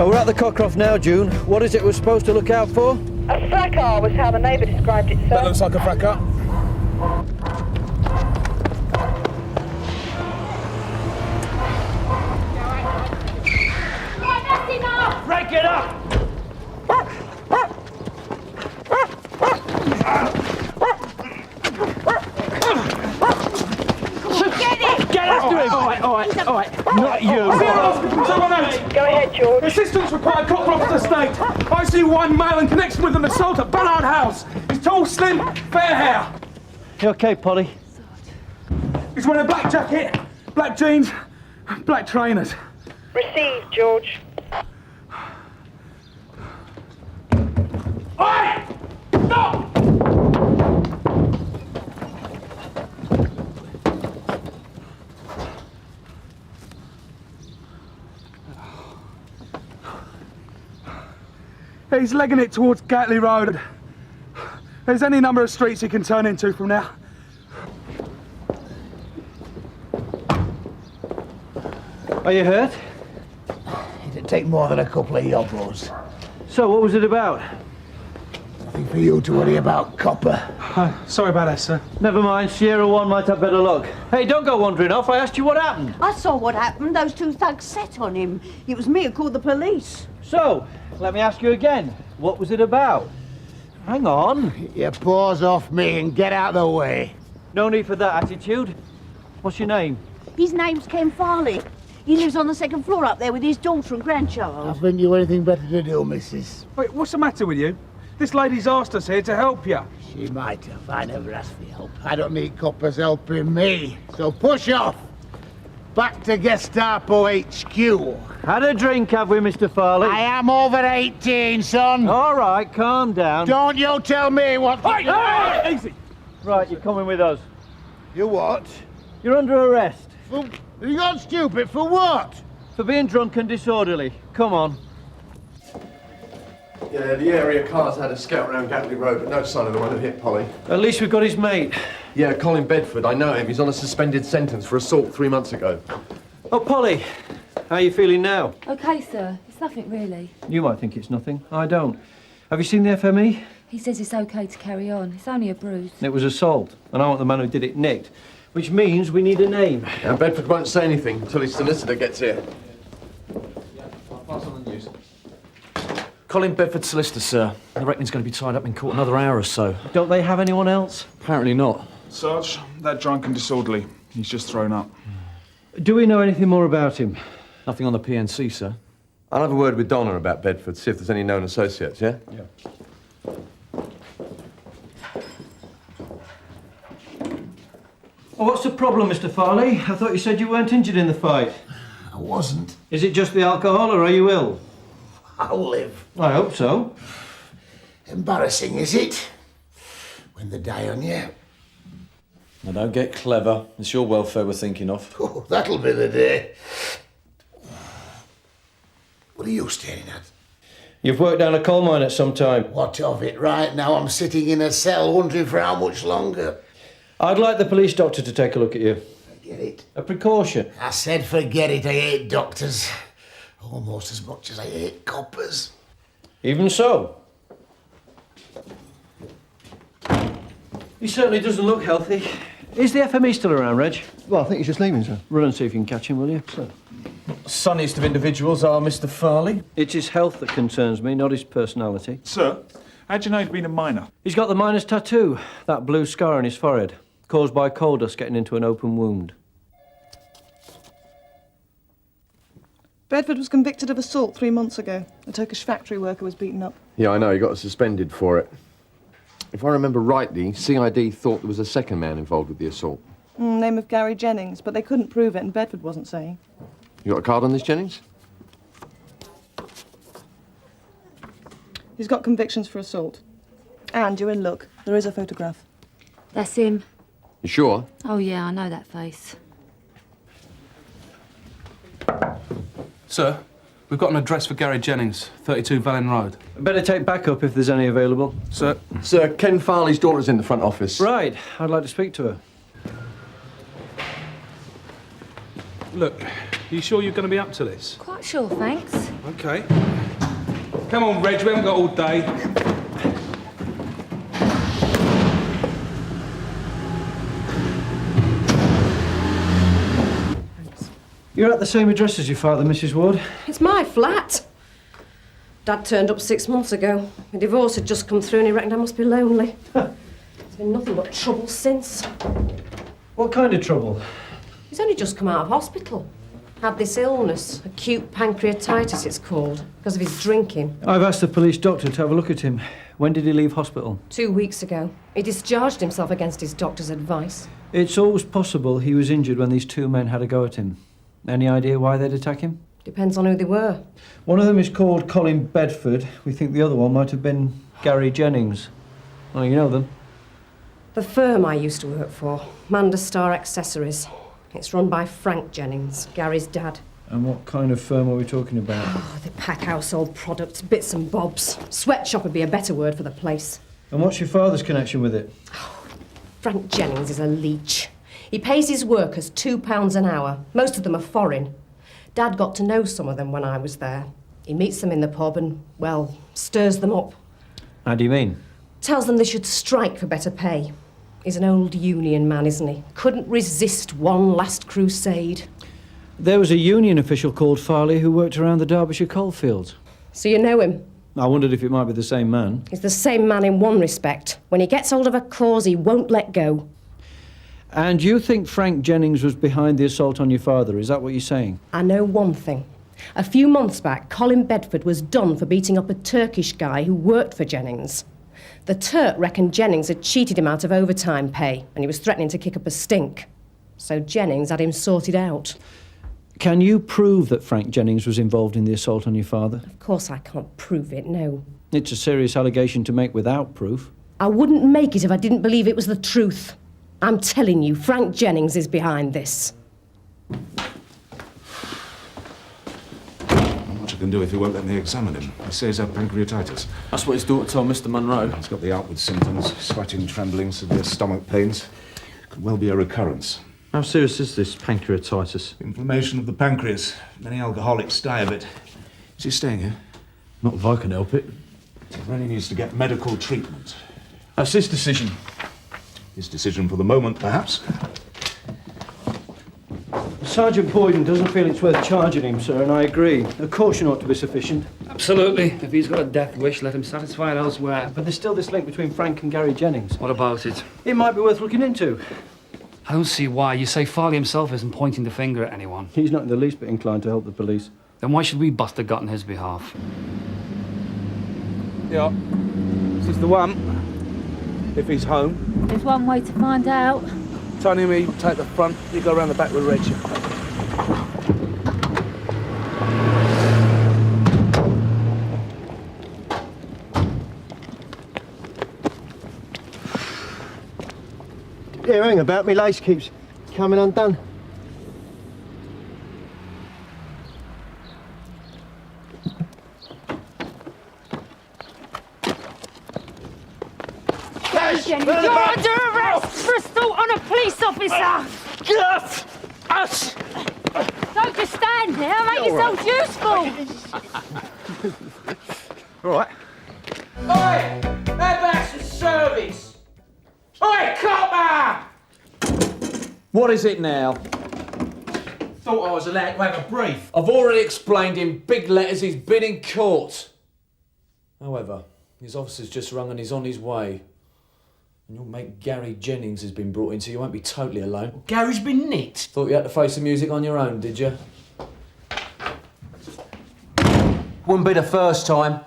Oh, we're at the Cockcroft now, June. What is it we're supposed to look out for? A fracas was how the neighbour described it, sir. That looks like a fracas. Right, that's enough! Break it up! Get after him! All right. Not you. Someone else! Go ahead, George. Assistance required, Cockcroft estate. I see one male in connection with an assault at Ballard House. He's tall, slim, fair hair. You okay, Polly? He's wearing a black jacket, black jeans, black trainers. Received, George. Oi! Stop! He's legging it towards Gatley Road. There's any number of streets he can turn into from now. Are you hurt? It'd take more than a couple of yobbos. So, what was it about? Nothing for you to worry about, copper. Sorry about that, sir. Never mind, Sierra 1 might have better luck. Hey, don't go wandering off. I asked you what happened. I saw what happened. Those two thugs set on him. It was me who called the police. So, let me ask you again. What was it about? Hang on. You paws off me and get out of the way. No need for that attitude. What's your name? His name's Ken Farley. He lives on the second floor up there with his daughter and grandchild. Haven't you anything better to do, missus? Wait, what's the matter with you? This lady's asked us here to help you. She might have. I never asked for help. I don't need coppers helping me. So push off. Back to Gestapo HQ. Had a drink, have we, Mr. Farley? I am over 18, son. All right, calm down. Don't you tell me what... Hey! Easy! Right, you're coming with us. You what? You're under arrest. For... You got stupid for what? For being drunk and disorderly. Come on. Yeah, the area cars had a scout around Gatley Road, but no sign of the one who hit Polly. At least we've got his mate. Yeah, Colin Bedford, I know him. He's on a suspended sentence for assault 3 months ago. Oh, Polly, how are you feeling now? OK, sir. It's nothing really. You might think it's nothing. I don't. Have you seen the FME? He says it's OK to carry on. It's only a bruise. It was assault, and I want the man who did it nicked, which means we need a name. Now, Bedford won't say anything until his solicitor gets here. I'll pass on the news. Colin Bedford solicitor, sir. I reckon he's going to be tied up in court another hour or so. Don't they have anyone else? Apparently not. Sarge, that drunk and disorderly. He's just thrown up. Do we know anything more about him? Nothing on the PNC, sir. I'll have a word with Donna about Bedford, see if there's any known associates, yeah? Yeah. Oh, what's the problem, Mr. Farley? I thought you said you weren't injured in the fight. I wasn't. Is it just the alcohol, or are you ill? I'll live. I hope so. Embarrassing, is it? When they die on you. Now, don't get clever. It's your welfare we're thinking of. Oh, that'll be the day. What are you staring at? You've worked down a coal mine at some time. What of it? Right now I'm sitting in a cell wondering for how much longer. I'd like the police doctor to take a look at you. Forget it. A precaution. I said forget it. I hate doctors. Almost as much as I hate coppers. Even so. He certainly doesn't look healthy. Is the FME still around, Reg? Well, I think he's just leaving, sir. Run and see if you can catch him, will you? Sir. Sunniest of individuals are Mr. Farley. It's his health that concerns me, not his personality. Sir, how'd you know he'd been a miner? He's got the miner's tattoo, that blue scar on his forehead, caused by coal dust getting into an open wound. Bedford was convicted of assault 3 months ago. A Turkish factory worker was beaten up. Yeah, I know, he got suspended for it. If I remember rightly, CID thought there was a second man involved with the assault. Name of Gary Jennings, but they couldn't prove it and Bedford wasn't saying. You got a card on this, Jennings? He's got convictions for assault. And you're in luck. There is a photograph. That's him. You sure? Oh, yeah, I know that face. Sir, we've got an address for Gary Jennings, 32 Vallon Road. Better take backup if there's any available. Sir? Sir, Ken Farley's daughter's in the front office. Right, I'd like to speak to her. Look, You sure you're going to be up to this? Quite sure, thanks. OK. Come on, Reg, we haven't got all day. You're at the same address as your father, Mrs. Ward? It's my flat. Dad turned up 6 months ago. A divorce had just come through and he reckoned I must be lonely. There's been nothing but trouble since. What kind of trouble? He's only just come out of hospital. Had this illness, acute pancreatitis it's called, because of his drinking. I've asked the police doctor to have a look at him. When did he leave hospital? 2 weeks ago. He discharged himself against his doctor's advice. It's always possible he was injured when these two men had a go at him. Any idea why they'd attack him? Depends on who they were. One of them is called Colin Bedford. We think the other one might have been Gary Jennings. Oh, you know them? The firm I used to work for, Manderstar Accessories. It's run by Frank Jennings, Gary's dad. And what kind of firm are we talking about? Oh, they pack household products, bits and bobs. Sweatshop would be a better word for the place. And what's your father's connection with it? Frank Jennings is a leech. He pays his workers £2 an hour. Most of them are foreign. Dad got to know some of them when I was there. He meets them in the pub and, well, stirs them up. How do you mean? Tells them they should strike for better pay. He's an old union man, isn't he? Couldn't resist one last crusade. There was a union official called Farley who worked around the Derbyshire coalfields. So you know him? I wondered if it might be the same man. He's the same man in one respect. When he gets hold of a cause, he won't let go. And you think Frank Jennings was behind the assault on your father? Is that what you're saying? I know one thing. A few months back, Colin Bedford was done for beating up a Turkish guy who worked for Jennings. The Turk reckoned Jennings had cheated him out of overtime pay, and he was threatening to kick up a stink. So Jennings had him sorted out. Can you prove that Frank Jennings was involved in the assault on your father? Of course I can't prove it, no. It's a serious allegation to make without proof. I wouldn't make it if I didn't believe it was the truth. I'm telling you, Frank Jennings is behind this. What I can do if he won't let me examine him? He says he's had pancreatitis. That's what his daughter told Mr. Monroe. He's got the outward symptoms, sweating, trembling, severe stomach pains. Could well be a recurrence. How serious is this pancreatitis? Inflammation of the pancreas. Many alcoholics die of it. Is he staying here? Not if I can help it. He really needs to get medical treatment. That's his decision. His decision for the moment, perhaps. Sergeant Boyden doesn't feel it's worth charging him, sir, and I agree. A caution ought to be sufficient. Absolutely. If he's got a death wish, let him satisfy it elsewhere. But there's still this link between Frank and Gary Jennings. What about it? It might be worth looking into. I don't see why. You say Farley himself isn't pointing the finger at anyone. He's not in the least bit inclined to help the police. Then why should we bust a gut on his behalf? Yeah. This is the one. If he's home. There's one way to find out. Tony and me take the front, you go around the back with Reg. Here, hang about, my lace keeps coming undone. You're under arrest for assault on a police officer! Us! Don't just stand there, make yourself useful! All right. Oi! That's the service! Oi, copper! What is it now? Thought I was allowed to have a brief. I've already explained in big letters he's been in court. However, his officer's just rung and he's on his way. And your mate Gary Jennings has been brought in, so you won't be totally alone. Gary's been nicked. Thought you had to face the music on your own, did you? Wouldn't be the first time.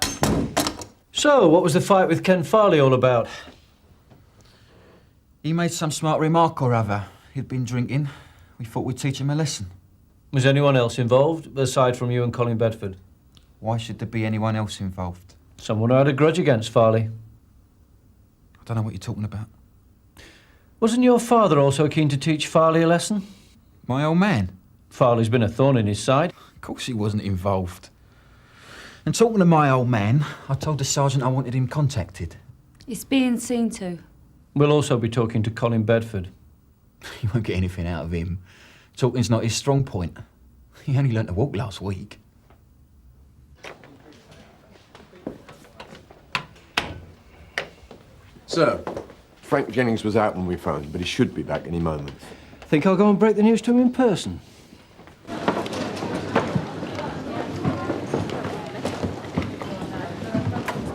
So, what was the fight with Ken Farley all about? He made some smart remark or other. He'd been drinking. We thought we'd teach him a lesson. Was anyone else involved, aside from you and Colin Bedford? Why should there be anyone else involved? Someone who had a grudge against Farley. I don't know what you're talking about. Wasn't your father also keen to teach Farley a lesson? My old man? Farley's been a thorn in his side. Of course he wasn't involved. And talking to my old man, I told the sergeant I wanted him contacted. It's being seen to. We'll also be talking to Colin Bedford. You won't get anything out of him. Talking's not his strong point. He only learnt to walk last week. Sir, Frank Jennings was out when we phoned, but he should be back any moment. Think I'll go and break the news to him in person?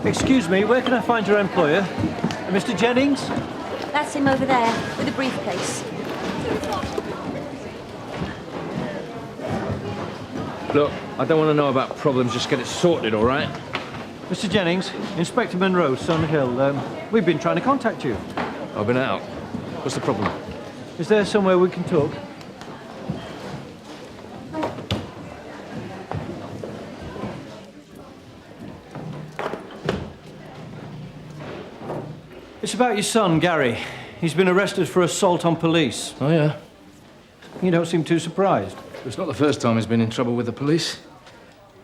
Excuse me, where can I find your employer? Mr. Jennings? That's him over there, with a briefcase. Look, I don't want to know about problems, just get it sorted, all right? Mr. Jennings, Inspector Monroe, Sun Hill. We've been trying to contact you. I've been out. What's the problem? Is there somewhere we can talk? It's about your son, Gary. He's been arrested for assault on police. Oh, yeah? You don't seem too surprised. It's not the first time he's been in trouble with the police.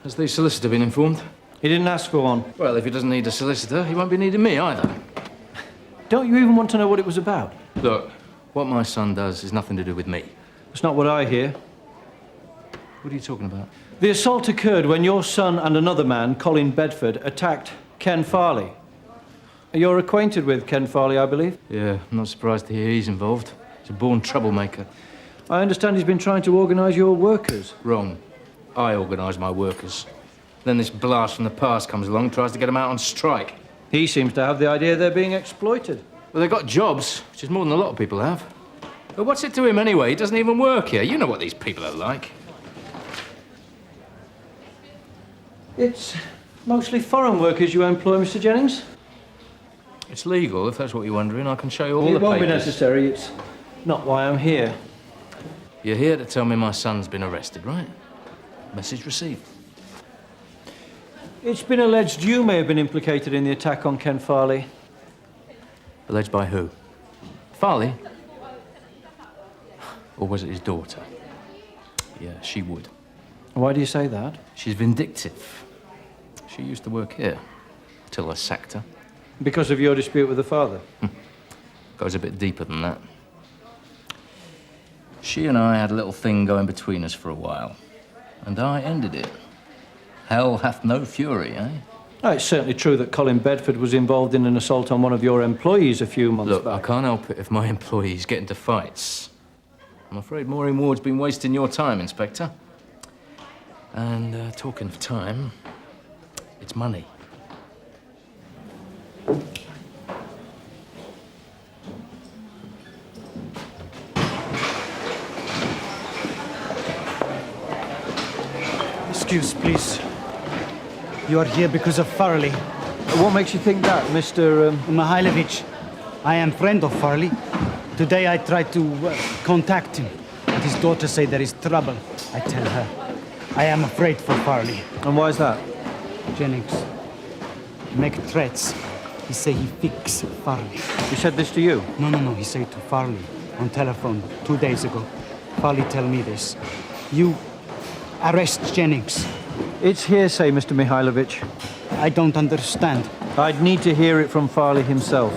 Has the solicitor been informed? He didn't ask for one. Well, if he doesn't need a solicitor, he won't be needing me either. Don't you even want to know what it was about? Look, what my son does is nothing to do with me. It's not what I hear. What are you talking about? The assault occurred when your son and another man, Colin Bedford, attacked Ken Farley. You're acquainted with Ken Farley, I believe? Yeah, I'm not surprised to hear he's involved. He's a born troublemaker. I understand he's been trying to organise your workers. Wrong. I organise my workers. Then this blast from the past comes along, tries to get them out on strike. He seems to have the idea they're being exploited. Well, they've got jobs, which is more than a lot of people have. But what's it to him anyway? He doesn't even work here. You know what these people are like. It's mostly foreign workers you employ, Mr. Jennings? It's legal, if that's what you're wondering. I can show you all the papers. It won't be papers. necessary. It's not why I'm here. You're here to tell me my son's been arrested, right? Message received. It's been alleged you may have been implicated in the attack on Ken Farley. Alleged by who? Farley? Or was it his daughter? Yeah, she would. Why do you say that? She's vindictive. She used to work here, till I sacked her. Because of your dispute with the father? Goes a bit deeper than that. She and I had a little thing going between us for a while, and I ended it. Hell hath no fury, eh? Oh, it's certainly true that Colin Bedford was involved in an assault on one of your employees a few months back. Look, I can't help it if my employees get into fights. I'm afraid Maureen Ward's been wasting your time, Inspector. And talking of time, it's money. Excuse, please. You are here because of Farley. What makes you think that, Mr. Mihailovich? I am friend of Farley. Today I tried to contact him, but his daughter say there is trouble. I tell her, I am afraid for Farley. And why is that? Jennings make threats. He say he fix Farley. He said this to you? No. He say to Farley on telephone 2 days ago. Farley tell me this. You arrest Jennings. It's hearsay, Mr. Mihailovich. I don't understand. I'd need to hear it from Farley himself.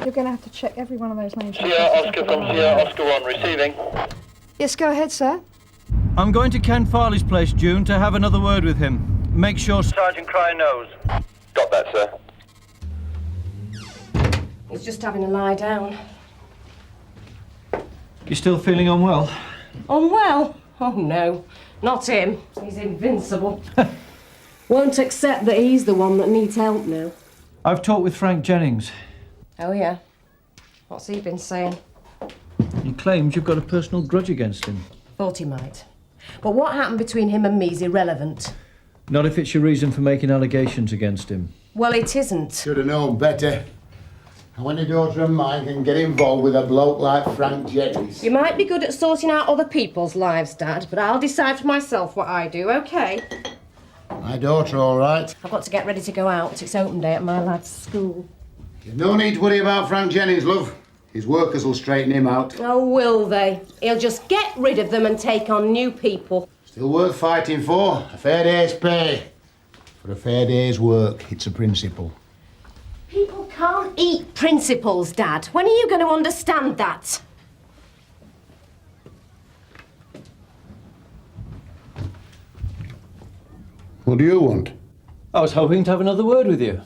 You're going to have to check every one of those names. Sierra Oscar from Sierra Oscar 1 receiving. Yes, go ahead, sir. I'm going to Ken Farley's place, June, to have another word with him. Make sure Sergeant Cryer knows. Got that, sir. He's just having a lie down. You still feeling unwell? Unwell? Oh, no. Not him. He's invincible. Won't accept that he's the one that needs help now. I've talked with Frank Jennings. Oh, yeah? What's he been saying? He claims you've got a personal grudge against him. Thought he might. But what happened between him and me is irrelevant. Not if it's your reason for making allegations against him. Well, it isn't. Should have known better. And when a daughter of mine can get involved with a bloke like Frank Jennings. You might be good at sorting out other people's lives, Dad, but I'll decide for myself what I do, OK? My daughter, all right. I've got to get ready to go out. It's open day at my lad's school. You've no need to worry about Frank Jennings, love. His workers will straighten him out. Oh, will they? He'll just get rid of them and take on new people. Still worth fighting for. A fair day's pay. For a fair day's work, it's a principle. People can't eat principles, Dad. When are you going to understand that? What do you want? I was hoping to have another word with you.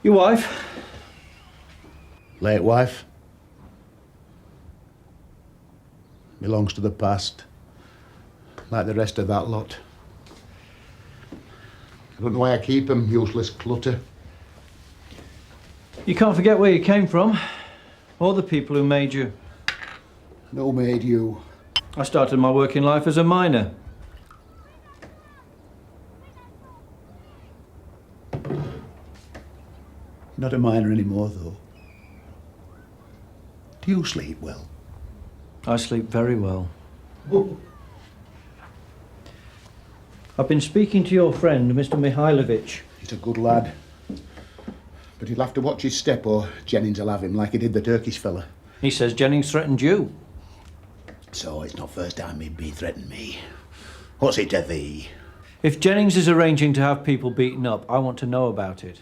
Your wife? Late wife. Belongs to the past. Like the rest of that lot. I don't know why I keep 'em, useless clutter. You can't forget where you came from, or the people who made you. No made you. I started my working life as a miner. Not a miner anymore, though. Do you sleep well? I sleep very well. I've been speaking to your friend, Mr. Mihailovich. He's a good lad. But he'll have to watch his step or Jennings will have him like he did the Turkish fella. He says Jennings threatened you. So it's not first time he'd be threatening me. What's it to thee? If Jennings is arranging to have people beaten up, I want to know about it.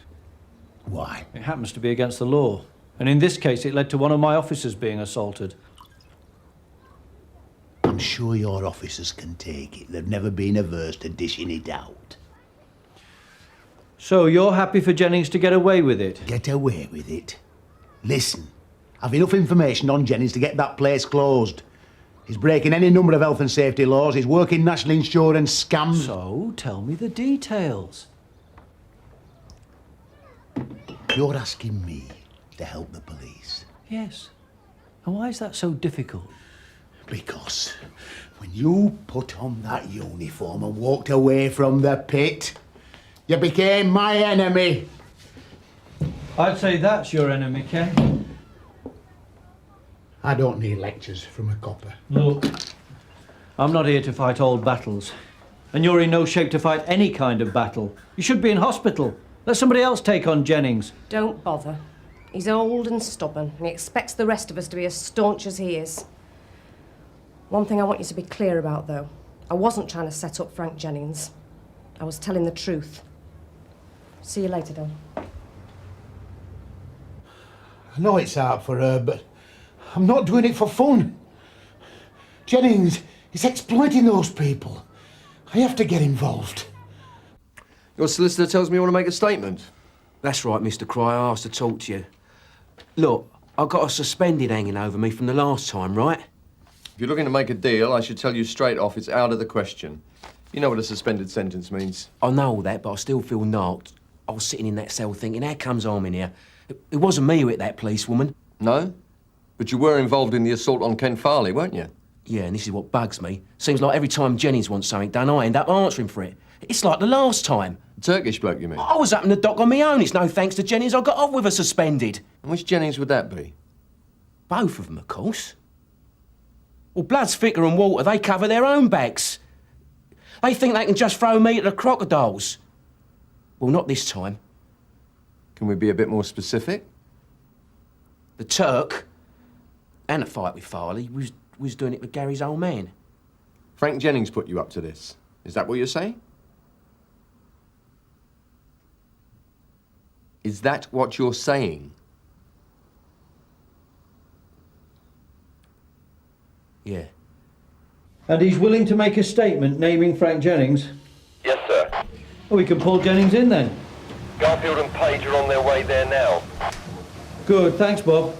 Why? It happens to be against the law. And in this case, it led to one of my officers being assaulted. I'm sure your officers can take it. They've never been averse to dishing it out. So you're happy for Jennings to get away with it? Get away with it? Listen, I've enough information on Jennings to get that place closed. He's breaking any number of health and safety laws. He's working national insurance scams. So, tell me the details. You're asking me to help the police? Yes. And why is that so difficult? Because when you put on that uniform and walked away from the pit, you became my enemy. I'd say that's your enemy, Ken. I don't need lectures from a copper. Look, I'm not here to fight old battles. And you're in no shape to fight any kind of battle. You should be in hospital. Let somebody else take on Jennings. Don't bother. He's old and stubborn, and he expects the rest of us to be as staunch as he is. One thing I want you to be clear about, though. I wasn't trying to set up Frank Jennings. I was telling the truth. See you later, Don. I know it's hard for her, but I'm not doing it for fun. Jennings is exploiting those people. I have to get involved. Your solicitor tells me you want to make a statement. That's right, Mr. Cry. I asked to talk to you. Look, I got a suspended hanging over me from the last time, right? If you're looking to make a deal, I should tell you straight off it's out of the question. You know what a suspended sentence means. I know all that, but I still feel knocked. I was sitting in that cell thinking, how comes I'm in here? It wasn't me who hit that policewoman. No? But you were involved in the assault on Ken Farley, weren't you? Yeah, and this is what bugs me. Seems like every time Jennings wants something done, I end up answering for it. It's like the last time. Turkish bloke, you mean? I was up in the dock on my own. It's no thanks to Jennings I got off with her suspended. And which Jennings would that be? Both of them, of course. Well, blood's thicker than water. They cover their own backs. They think they can just throw me at the crocodiles. Well, not this time. Can we be a bit more specific? The Turk and the fight with Farley was doing it with Gary's old man. Frank Jennings put you up to this. Is that what you're saying? Is that what you're saying? Yeah. And he's willing to make a statement naming Frank Jennings? Yes, sir. Well, we can pull Jennings in then. Garfield and Page are on their way there now. Good, thanks, Bob.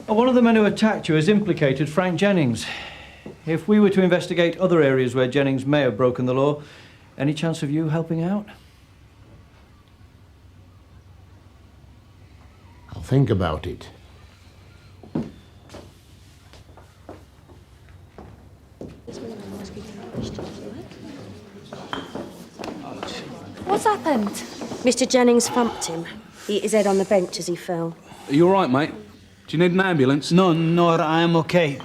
One of the men who attacked you has implicated Frank Jennings. If we were to investigate other areas where Jennings may have broken the law, any chance of you helping out? I'll think about it. What's happened? Mr. Jennings thumped him. He hit his head on the bench as he fell. Are you all right, mate? Do you need an ambulance? No, I am okay.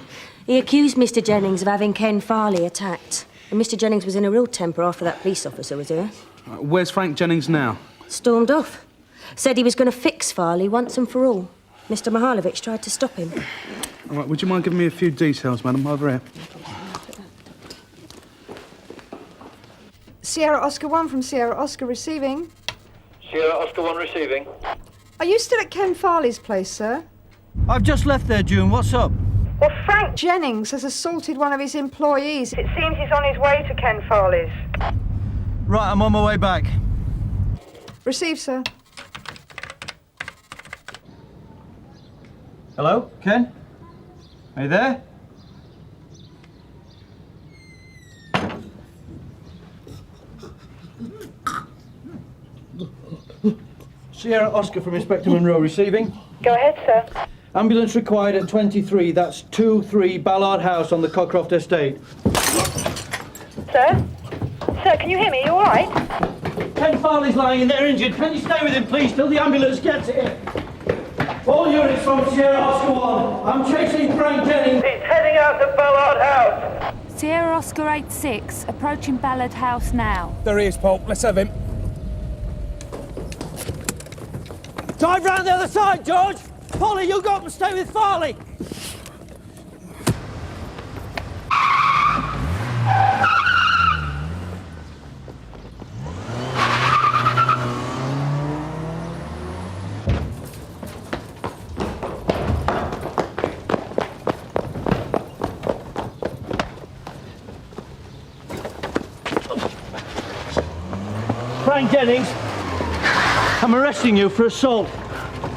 He accused Mr. Jennings of having Ken Farley attacked. And Mr. Jennings was in a real temper after that police officer was here. Where's Frank Jennings now? Stormed off. Said he was going to fix Farley once and for all. Mr. Mihailovich tried to stop him. All right, would you mind giving me a few details, madam, over here? Sierra Oscar 1 from Sierra Oscar receiving. Sierra Oscar 1 receiving. Are you still at Ken Farley's place, sir? I've just left there, June. What's up? Well, Frank Jennings has assaulted one of his employees. It seems he's on his way to Ken Farley's. Right, I'm on my way back. Receive, sir. Hello, Ken? Are you there? Sierra Oscar from Inspector Monroe receiving. Go ahead, sir. Ambulance required at 23. That's 23 Ballard House on the Cockcroft estate. Sir? Sir, can you hear me? Are you all right? Ken Farley's lying in there injured. Can you stay with him, please, till the ambulance gets here? All units from Sierra Oscar 1. I'm chasing Frank Jennings. He's heading out to Ballard House. Sierra Oscar 86, approaching Ballard House now. There he is, Paul. Let's have him. Drive round the other side, George! Polly, you go up and stay with Farley! Frank Jennings, I'm arresting you for assault.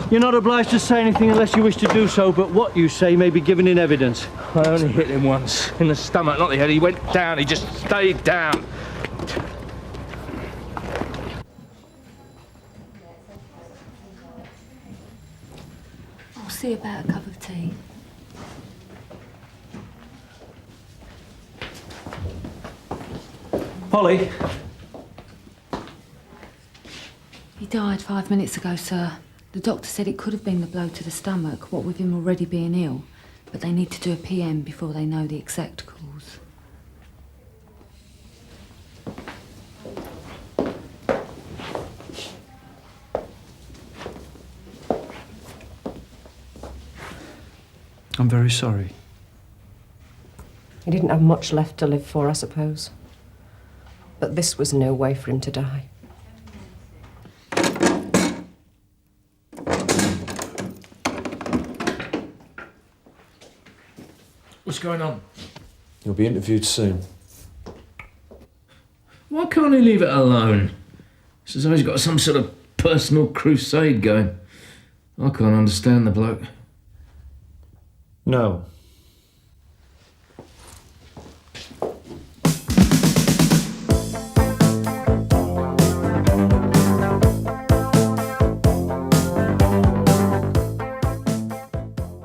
You're not obliged to say anything unless you wish to do so, but what you say may be given in evidence. I only hit him once, in the stomach, not the head. He went down, he just stayed down. I'll see about a cup of tea. Polly? He died 5 minutes ago, sir. The doctor said it could have been the blow to the stomach, what with him already being ill. But they need to do a PM before they know the exact cause. I'm very sorry. He didn't have much left to live for, I suppose. But this was no way for him to die. What's going on? You'll be interviewed soon. Why can't he leave it alone? It's as though he's got some sort of personal crusade going. I can't understand the bloke. No.